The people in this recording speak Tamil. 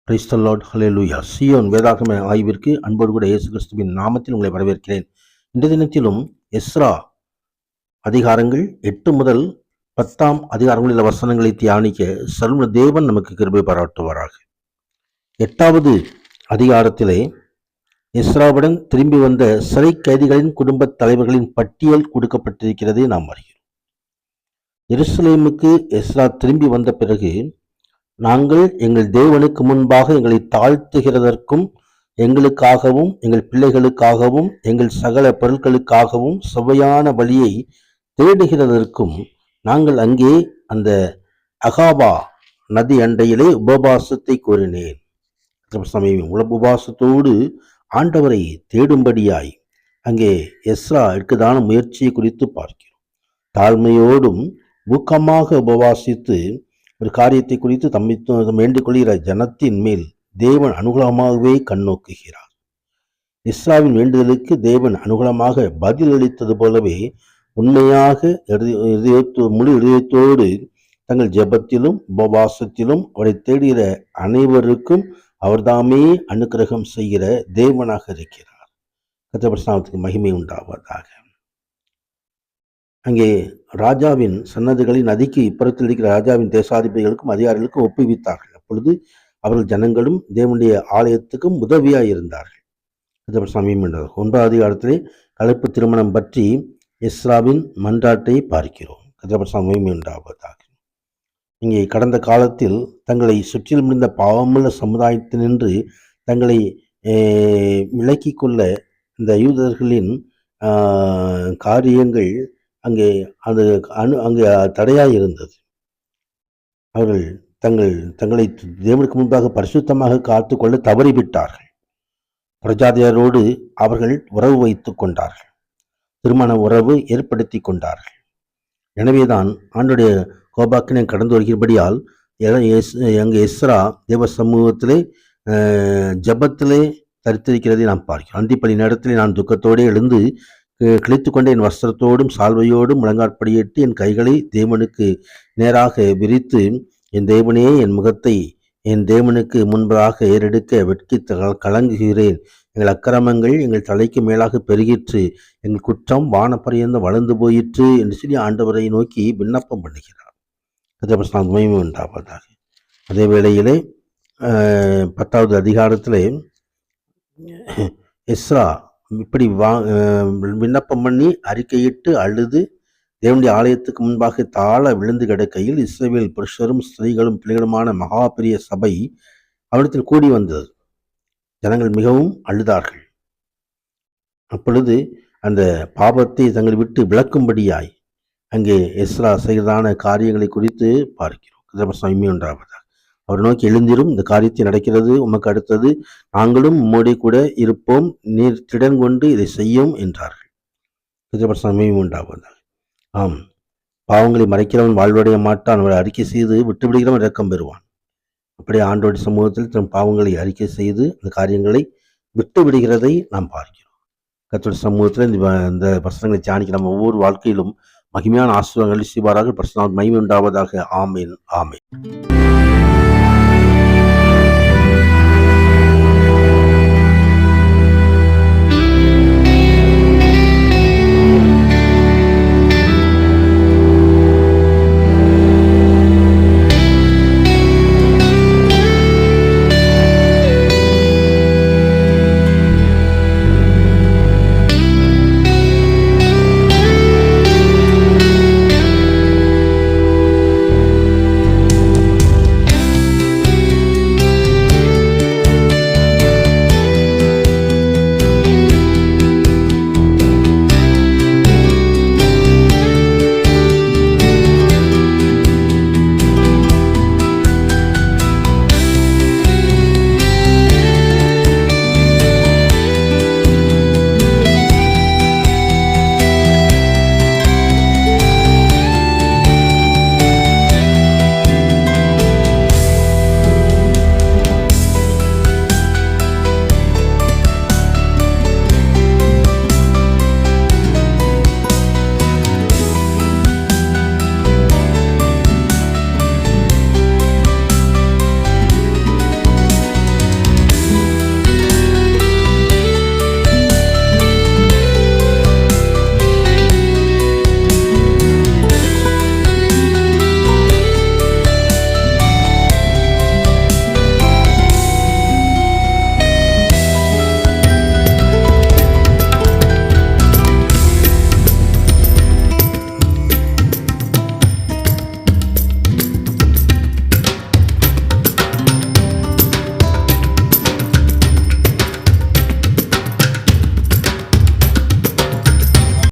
பிரைஸ் தி லார்ட், ஹல்லேலூயா. சீயோன் வேதாகம ஆய்விற்கு அன்போடு கூட இயேசு கிறிஸ்துவின் நாமத்தில் உங்களை வரவேற்கிறேன். இந்த தினத்திலும் எஸ்ரா அதிகாரங்கள் 8 முதல் 10 அதிகாரங்களில் வசனங்களை தியானிக்க சர்வ தேவன் நமக்கு கிருபை பாராட்டுவாராக. 8வது அதிகாரத்திலே எஸ்ராவுடன் திரும்பி வந்த சிறை கைதிகளின் குடும்ப தலைவர்களின் பட்டியல் கொடுக்கப்பட்டிருக்கிறதை நாம் அறிகிறோம். எருசலேமுக்கு எஸ்ரா திரும்பி வந்த பிறகு, நாங்கள் எங்கள் தேவனுக்கு முன்பாக எங்களை தாழ்த்துகிறதற்கும், எங்களுக்காகவும் எங்கள் பிள்ளைகளுக்காகவும் எங்கள் சகல பொருட்களுக்காகவும் சுவையான வழியை தேடுகிறதற்கும் நாங்கள் அங்கே அந்த அகாபா நதி அண்டையிலே உபவாசத்தை கூறினேன். உபவாசத்தோடு ஆண்டவரை தேடும்படியாய் அங்கே எஸ்ரா எடுக்கதான முயற்சியை குறித்து பார்க்கிறோம். தாழ்மையோடும் ஊக்கமாக உபவாசித்து ஒரு காரியத்தை குறித்து தம்மை வேண்டிக் கொள்கிற ஜனத்தின் மேல் தேவன் அனுகூலமாகவே கண்ணோக்குகிறார். எஸ்ராவின் வேண்டுதலுக்கு தேவன் அனுகூலமாக பதிலளித்தது போலவே உண்மையாக முழு இதயத்தோடு தங்கள் ஜெபத்திலும் உபவாசத்திலும் அவரை தேடுகிற அனைவருக்கும் அவர்தாமே அனுக்கிரகம் செய்கிற தேவனாக இருக்கிறார். கர்த்தருடைய மகிமை உண்டாவதாக. அங்கே ராஜாவின் சன்னதிகளை நதிக்கு இப்புறத்தில் இருக்கிற ராஜாவின் தேசாதிபதிகளுக்கும் அதிகாரிகளுக்கும் ஒப்புவித்தார்கள். அப்பொழுது அவர்கள் ஜனங்களும் தேவனுடைய ஆலயத்துக்கும் உதவியாய் இருந்தார்கள். 9வது அதிகாரத்திலே கலப்பு திருமணம் பற்றி எஸ்ராவின் மன்றாட்டை பார்க்கிறோம். மகிமை உண்டாவதாக. இங்கே கடந்த காலத்தில் தங்களை சுற்றிலும் இருந்த பாவமுள்ள சமுதாயத்தினின்று தங்களை விலக்கிக் கொள்ள இந்த யூதர்களின் காரியங்கள் அங்கே தடையாய் இருந்தது. அவர்கள் தங்களை தேவனுக்கு முன்பாக பரிசுத்தமாக காத்து கொள்ள தவறிவிட்டார்கள். பிரஜாதியாரோடு அவர்கள் உறவு வைத்துக் கொண்டார்கள், திருமண உறவு ஏற்படுத்தி கொண்டார்கள். எனவேதான் ஆண்டுடைய கோபாக்கினை கடந்து வருகிறபடியால் அங்கே எஸ்ரா தேவ சமூகத்திலே ஜபத்திலே தரித்திருக்கிறதை நாம் பார்க்கிறோம். அந்திப்பள்ளி நேரத்திலே நான் துக்கத்தோடு எழுந்து கிழித்து கொண்ட என் வஸ்திரத்தோடும் சால்வையோடும் முழங்காற்படியிட்டு என் கைகளை தேவனுக்கு நேராக விரித்து, என் தேவனே, என் முகத்தை என் தேவனுக்கு முன்பாக ஏறெடுக்க வெட்கி கலங்குகிறேன். எங்கள் அக்கிரமங்கள் எங்கள் தலைக்கு மேலாக பெருகிற்று, எங்கள் குற்றம் வானப்பரியந்த வளர்ந்து போயிற்று என்று சொல்லி ஆண்டவரை நோக்கி விண்ணப்பம் பண்ணுகிறார். மகிமை உண்டாவதாக. அதே வேளையிலே 10வது அதிகாரத்திலே எஸ்ரா இப்படி விண்ணப்பம் பண்ணி அறிக்கையிட்டு அழுது தேவனுடைய ஆலயத்துக்கு முன்பாக தாழ விழுந்து கிடக்கையில் இஸ்ரவேல் புருஷரும் ஸ்திரீகளும் பிள்ளைகளுமான மகா பெரிய சபை அவரிடத்தில் கூடி வந்தது. ஜனங்கள் மிகவும் அழுதார்கள். அப்பொழுது அந்த பாவத்தை தங்களை விட்டு விளக்கும்படியாய் அங்கே எஸ்ரா செய்கிறதான காரியங்களை குறித்து பார்க்கிறோம். மகிமை உண்டாவதாக. அவர் நோக்கி, எழுந்திரும், இந்த காரியத்தை நடக்கிறது உமக்கு அடுத்தது, நாங்களும் உம்மோடி கூட இருப்போம், நீர் திடன் கொண்டு இதை செய்யும் என்றார்கள். மகிமை உண்டாவதாக. ஆம், பாவங்களை மறைக்கிறவன் வாழ்வடைய மாட்டான், அவரை அறிக்கை செய்து விட்டுவிடுகிறவன் இரக்கம் பெறுவான். அப்படியே ஆண்டோடைய சமூகத்தில் தன் பாவங்களை அறிக்கை செய்து அந்த காரியங்களை விட்டு விடுகிறதை நாம் பார்க்கிறோம். கர்த்தருடைய சமூகத்தில் இந்த வசனங்களை தியானிக்க நம்ம ஒவ்வொரு வாழ்க்கையிலும் மகிமையான ஆசீர்வாதங்கள் செய்வார்கள். பரிசுத்த நாமத்துக்கு மகிமை உண்டாவதாக. ஆமேன், ஆமேன்.